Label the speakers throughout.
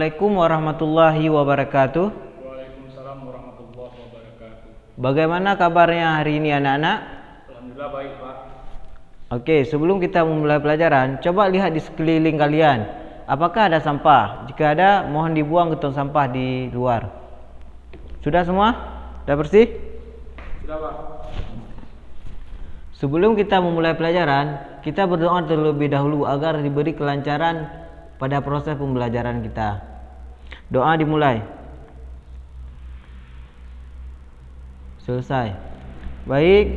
Speaker 1: Assalamualaikum warahmatullahi wabarakatuh.
Speaker 2: Waalaikumsalam warahmatullahi wabarakatuh.
Speaker 1: Bagaimana kabarnya hari ini anak-anak?
Speaker 2: Alhamdulillah baik, Pak.
Speaker 1: Oke, sebelum kita memulai pelajaran, coba lihat di sekeliling kalian. Apakah ada sampah? Jika ada, mohon dibuang ke tong sampah di luar. Sudah semua? Sudah bersih?
Speaker 2: Sudah, Pak.
Speaker 1: Sebelum kita memulai pelajaran, kita berdoa terlebih dahulu agar diberi kelancaran pada proses pembelajaran kita. Doa dimulai. Selesai. Baik,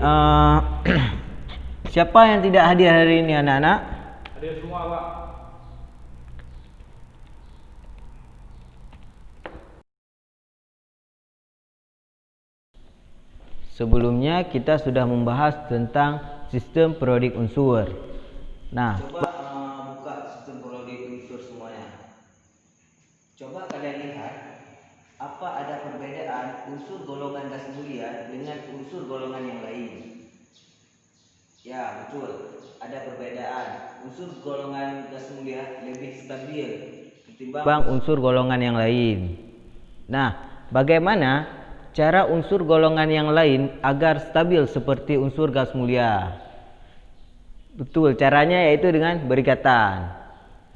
Speaker 1: siapa yang tidak hadir hari ini anak-anak?
Speaker 2: Hadir semua, Pak.
Speaker 1: Sebelumnya kita sudah membahas tentang sistem periodik unsur. Nah, coba buka sistem periodik unsur semuanya. Coba kalian lihat apa ada perbedaan unsur golongan gas mulia dengan unsur golongan yang lain. Ya, betul. Ada perbedaan. Unsur golongan gas mulia lebih stabil ketimbang unsur golongan yang lain. Nah, bagaimana cara unsur golongan yang lain agar stabil seperti unsur gas mulia? Betul, caranya yaitu dengan berikatan.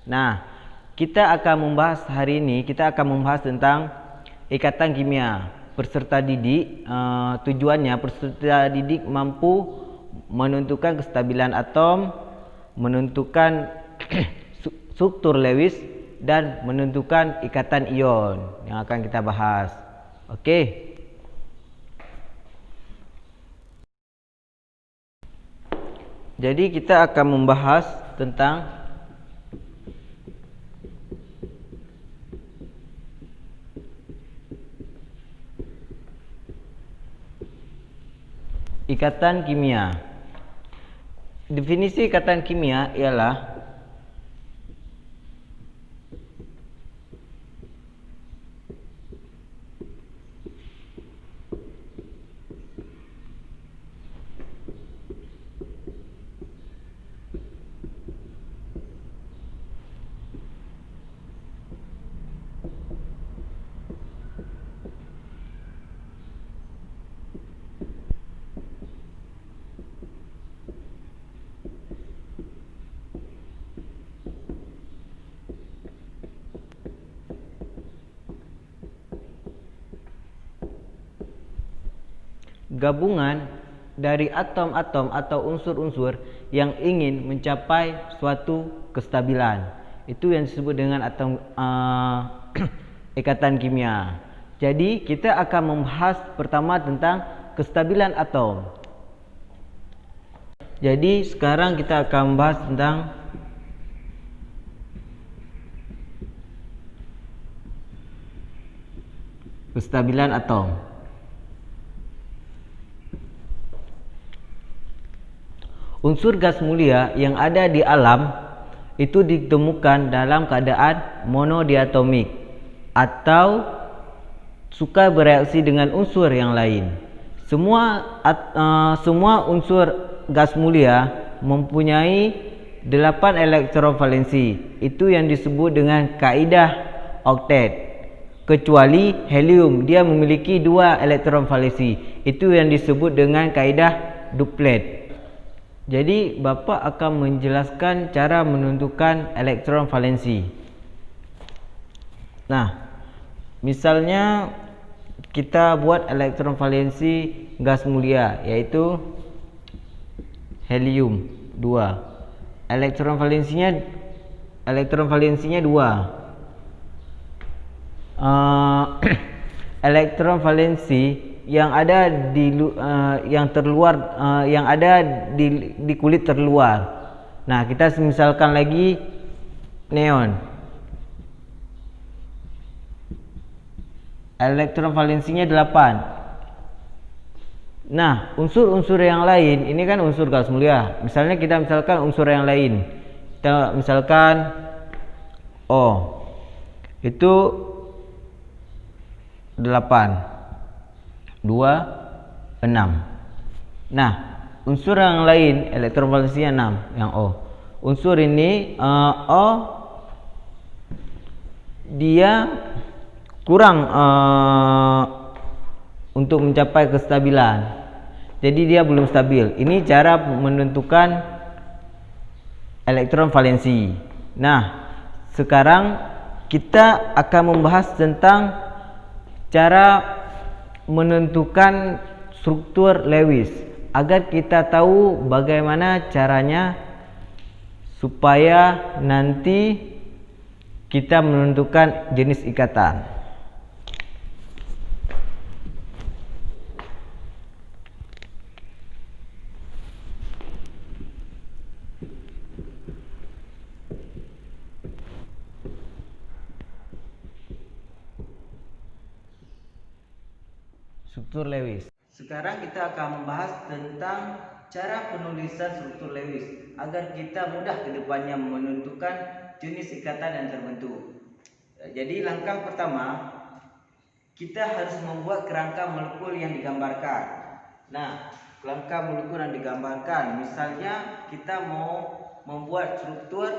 Speaker 1: Nah, kita akan membahas hari ini, kita akan membahas tentang ikatan kimia. Peserta didik, tujuannya peserta didik mampu menentukan kestabilan atom, menentukan struktur Lewis, dan menentukan ikatan ion yang akan kita bahas. Oke. Jadi kita akan membahas tentang ikatan kimia. Definisi ikatan kimia ialah gabungan dari atom-atom atau unsur-unsur yang ingin mencapai suatu kestabilan. Itu yang disebut dengan atom ikatan kimia. Jadi kita akan membahas pertama tentang kestabilan atom. Jadi sekarang kita akan membahas tentang kestabilan atom. Unsur gas mulia yang ada di alam itu ditemukan dalam keadaan monodiatomik atau suka bereaksi dengan unsur yang lain. Semua unsur gas mulia mempunyai 8 elektron valensi. Itu yang disebut dengan kaidah oktet. Kecuali helium, dia memiliki 2 elektron valensi. Itu yang disebut dengan kaidah duplet. Jadi Bapak akan menjelaskan cara menentukan elektron valensi. Nah, misalnya kita buat elektron valensi gas mulia yaitu helium 2. Elektron valensinya 2. Elektron valensi yang ada di yang terluar, yang ada di kulit terluar. Nah, kita misalkan lagi neon. Elektron valensinya 8. Nah, unsur-unsur yang lain, ini kan unsur gas mulia. Misalnya kita misalkan unsur yang lain. Kita misalkan O. Itu 8. 2, 6. Nah, unsur yang lain elektron valensinya 6 yang O. Unsur ini O dia kurang untuk mencapai kestabilan. Jadi dia belum stabil. Ini cara menentukan elektron valensi. Nah, sekarang kita akan membahas tentang cara menentukan struktur Lewis agar kita tahu bagaimana caranya supaya nanti kita menentukan jenis ikatan. Struktur Lewis. Sekarang kita akan membahas tentang cara penulisan struktur Lewis agar kita mudah ke depannya menentukan jenis ikatan yang terbentuk. Jadi langkah pertama, kita harus membuat kerangka molekul yang digambarkan. Nah, kerangka molekul yang digambarkan, misalnya kita mau membuat struktur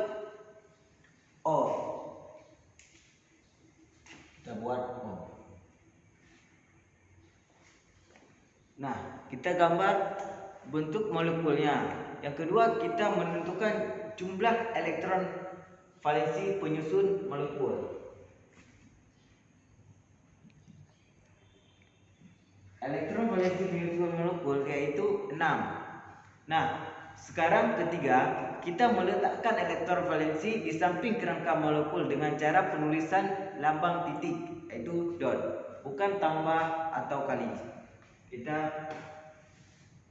Speaker 1: O. Kita buat O. Nah, kita gambar bentuk molekulnya. Yang kedua, kita menentukan jumlah elektron valensi penyusun molekul. Elektron valensi penyusun molekul yaitu 6. Nah, sekarang ketiga, kita meletakkan elektron valensi di samping kerangka molekul dengan cara penulisan lambang titik, yaitu dot, bukan tambah atau kali. Kita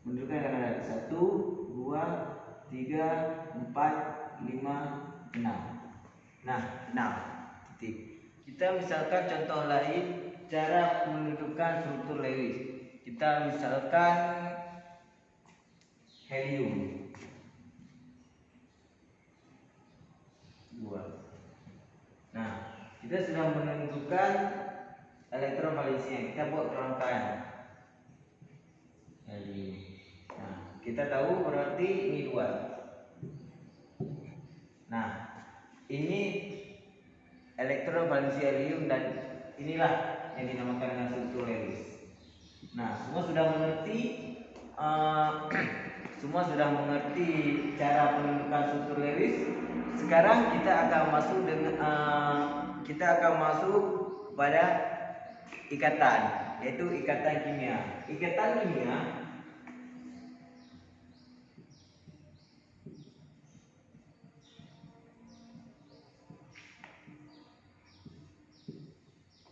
Speaker 1: menunjukkan karena 1, 2, 3, 4, 5, 6. Nah, 6 titik. Kita misalkan contoh lain cara menentukan struktur Lewis. Kita misalkan helium 2. Nah, kita sudah menentukan elektron valensinya. Kita buat kerangkanya. Helium. Nah, kita tahu berarti ini 2. Nah, ini elektron valensi helium dan inilah yang dinamakan dengan struktur Lewis. Nah, semua sudah mengerti cara penentukan struktur Lewis. Sekarang kita akan masuk pada ikatan, yaitu ikatan kimia. Ikatan kimia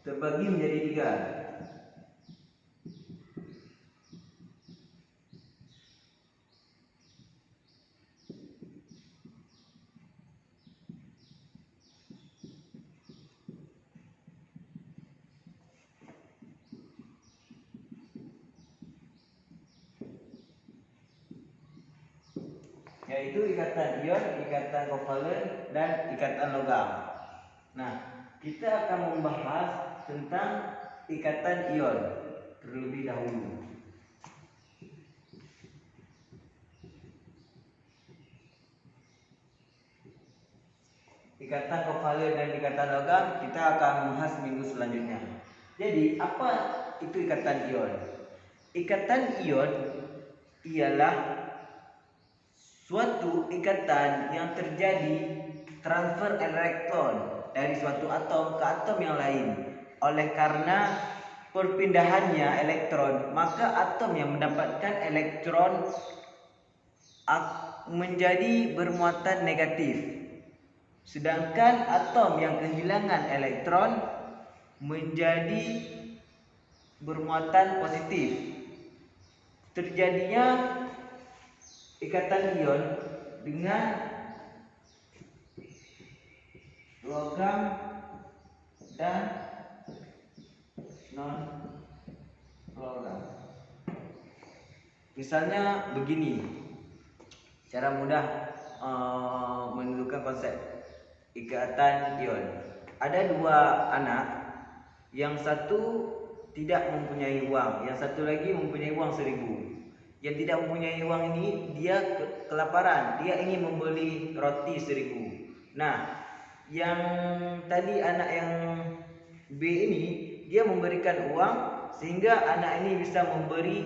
Speaker 1: terbagi menjadi 3. Yaitu ikatan ion, ikatan kovalen, dan ikatan logam. Nah, kita akan membahas tentang ikatan ion terlebih dahulu. Ikatan kovalen dan ikatan logam kita akan membahas minggu selanjutnya. Jadi, apa itu ikatan ion? Ikatan ion ialah suatu ikatan yang terjadi transfer elektron dari suatu atom ke atom yang lain. Oleh karena perpindahannya elektron, maka atom yang mendapatkan elektron menjadi bermuatan negatif. Sedangkan atom yang kehilangan elektron menjadi bermuatan positif. Terjadinya ikatan ion dengan logam dan non logam. Misalnya begini, cara mudah menentukan konsep ikatan ion. Ada 2 anak, yang satu tidak mempunyai uang, yang satu lagi mempunyai uang 1000. Yang tidak mempunyai uang ini dia kelaparan, dia ingin membeli roti 1000. Nah, yang tadi anak yang B ini dia memberikan uang sehingga anak ini bisa memberi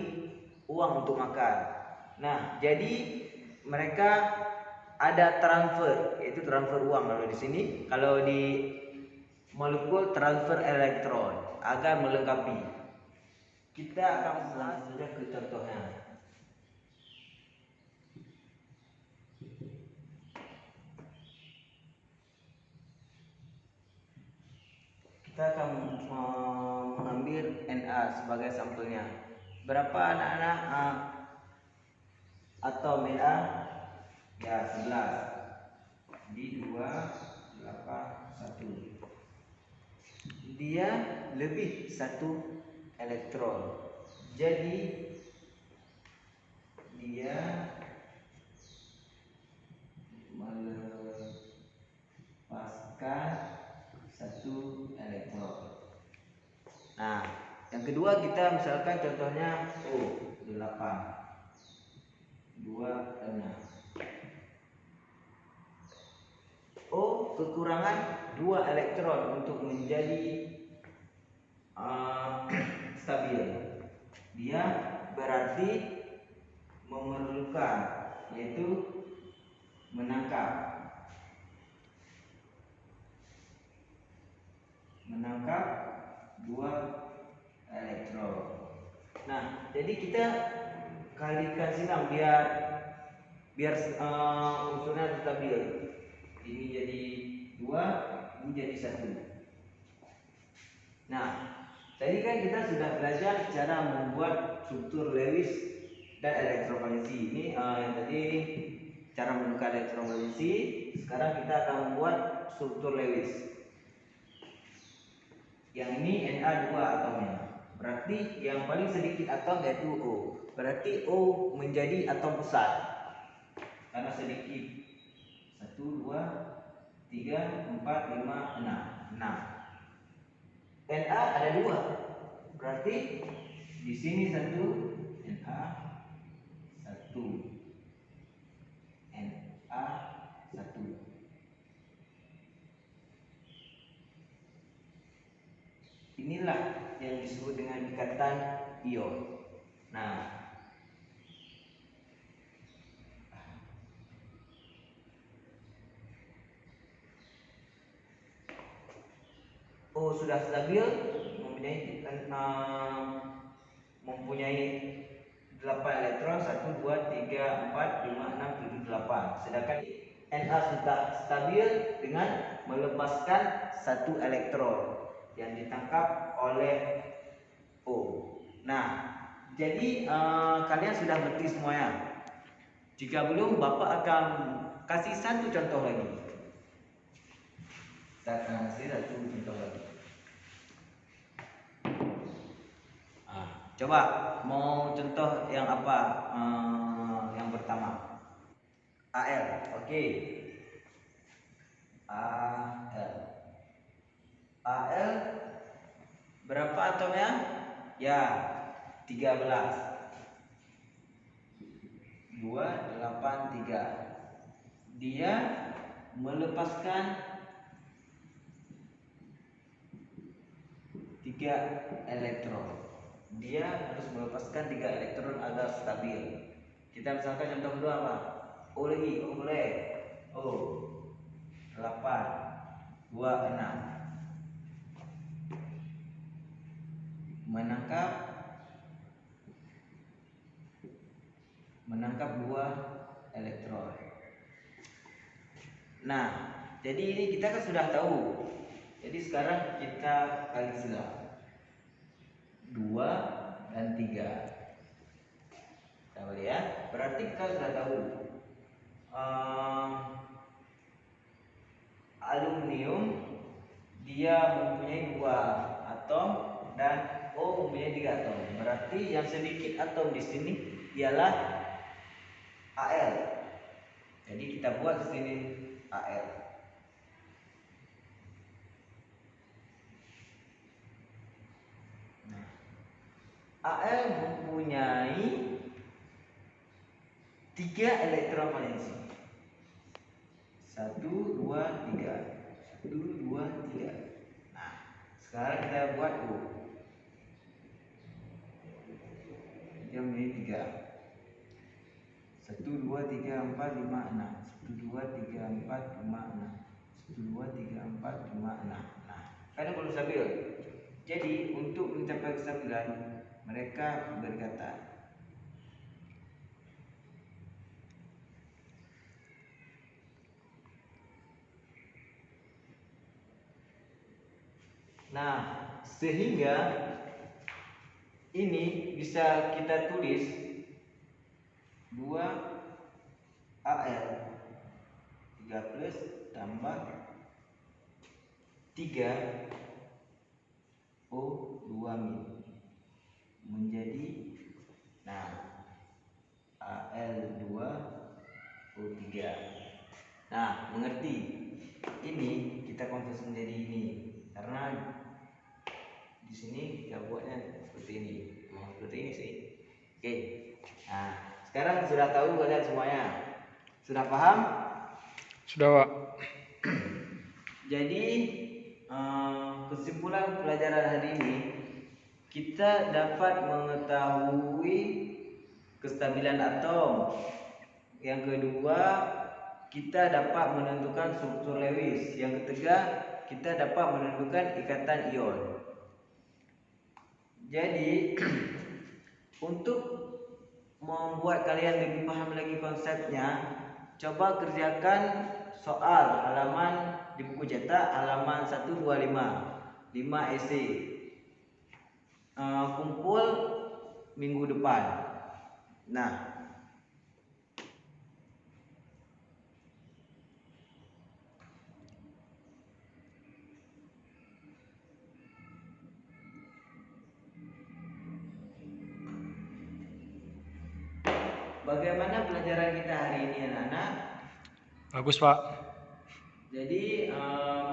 Speaker 1: uang untuk makan. Nah, jadi mereka ada transfer, yaitu transfer uang kalau di sini. Kalau di molekul transfer elektron agar melengkapi. Kita akan langsung saja ke contohnya. Kita akan mengambil Na sebagai sampelnya. Berapa anak-anak atom Na? Ya, 11. Di 2, 8, 1. Dia lebih 1 elektron. Jadi dia melepaskan 1 elektron. Nah, yang kedua kita misalkan contohnya O8 2, 6. O kekurangan 2 elektron untuk menjadi stabil. Dia berarti memerlukan, yaitu menangkap 2 elektron. Nah, jadi kita kalikan silang biar unsurnya stabil. Ini jadi 2, ini jadi 1. Nah, tadi kan kita sudah belajar cara membuat struktur Lewis dan elektrovalensi. Ini yang tadi cara menukar elektrovalensi. Sekarang kita akan membuat struktur Lewis. Yang ini Na2 atomnya. Berarti yang paling sedikit atom yaitu O. Berarti O menjadi atom besar karena sedikit. 1, 2, 3, 4, 5, 6. Na ada 2. Berarti di sini 1 Na 1 Na 1. Inilah yang disebut dengan ikatan ion. Nah, O sudah stabil, mempunyai 8 elektron, 1, 2, 3, 4, 5, 6, 7, 8. Sedangkan Na sudah stabil dengan melepaskan 1 elektron yang ditangkap oleh O. Nah, jadi kalian sudah mengerti semuanya. Jika belum, Bapak akan kasih 1 contoh lagi. Saya akan kasih 1 contoh lagi. Coba mau contoh yang apa? Yang pertama Al, oke. Al berapa atomnya? Ya, 13. 2, 8, 3. Dia melepaskan 3 elektron. Dia harus melepaskan 3 elektron agar stabil. Kita misalkan contoh kedua apa? O lagi, O boleh. O 8, 2, 6. Menangkap 2 elektron. Nah, jadi ini kita kan sudah tahu. Jadi sekarang kita kali silang. 2 dan 3. Tahu ya? Berarti kita sudah tahu aluminium dia mempunyai 2 atom dan O mempunyai 3 atom. Berarti yang sedikit atom di sini ialah Al. Jadi kita buat di sini Al. Al mempunyai 3 elektron valensi. 1, 2, 3. 1, 2, 3. Nah, sekarang kita buat U. 3 menjadi 3. 1, 2, 3, 4, 5, 6. 1, 2, 3, 4, 5, 6. 1, 2, 3, 4, 5, 6. Nah, karena belum stabil. Jadi untuk mencapai kestabilan mereka berkata, nah, sehingga ini bisa kita tulis 2 AL 3 plus tambah 3 O 2 min menjadi, nah, AL 2 O 3. Nah, mengerti? Ini kita konversi menjadi ini karena di sini kita buatnya seperti ini, memang seperti ini sih. Oke. Nah, sekarang sudah tahu kalian semuanya? Sudah paham?
Speaker 2: Sudah, Pak.
Speaker 1: Jadi kesimpulan pelajaran hari ini, kita dapat mengetahui kestabilan atom. Yang kedua, kita dapat menentukan struktur Lewis. Yang ketiga, kita dapat menentukan ikatan ion. Jadi untuk membuat kalian lebih paham lagi konsepnya, coba kerjakan soal halaman di buku cetak halaman 125 5 esai. Kumpul minggu depan. Nah, bagaimana pelajaran kita hari ini, anak-anak?
Speaker 2: Bagus, Pak.
Speaker 1: Jadi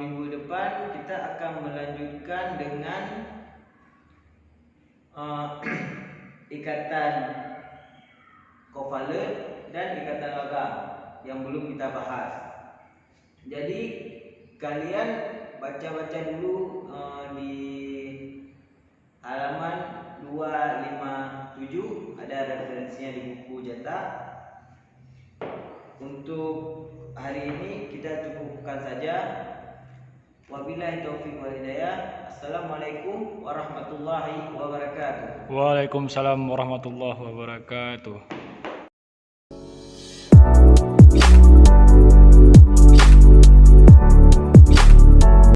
Speaker 1: minggu depan kita akan melanjutkan dengan ikatan kovalen dan ikatan logam yang belum kita bahas. Jadi kalian baca-baca dulu di halaman 257, ada referensinya di buku cetak. Untuk hari ini kita cukupkan saja. Wabillahi taufiq wal hidayah. Assalamualaikum warahmatullahi wabarakatuh.
Speaker 2: Waalaikumsalam warahmatullahi wabarakatuh.